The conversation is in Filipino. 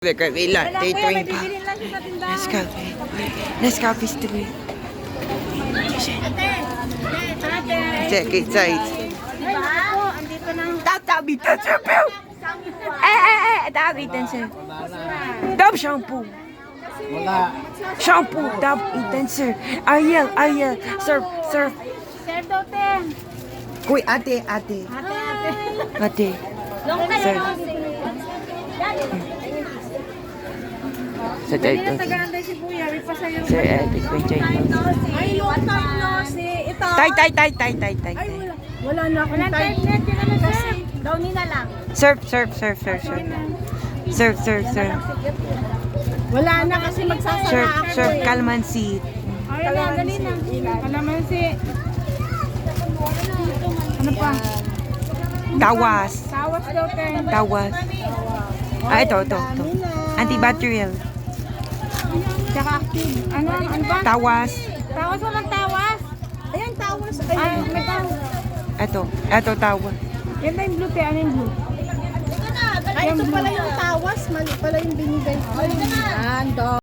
Wait lang, Wala day kuya, 20 may pa. bibili lang siya sa tindahan. Nescafe street. Ate. Check it out. Diba? Ako, andito na. Tatabitan siya, Pew! Tatabitan siya. Dab shampoo. Shampoo, dab intenser. Ariel, surf. Sir daw, te. Kuy, ate. Ate. Long Sir. Sa Dali na dito. sa ganday si Kuya. May pasayo. Sir, ate, kung Chinese. Ay, long time no si ito. Tay. Ay, wala na akong time. Walang time net. Yun naman, sir. Downy na lang. Surf. Wala na kasi magsasara ako. Surf, calamansi. Ay, dali na. Kalamansi. Ano pa? Tawas. Tawas daw, te. Tawas. Ito. Antibacterial. Tsaka active. Ano ba? Tawas. Tawas, walang tawas. Ayan, tawas. Ay, may tawas. Ito tawas. Yan na yung blue, te. Ano yung blue? Ay, ito pala yung tawas. Mali pala yung binigay ko.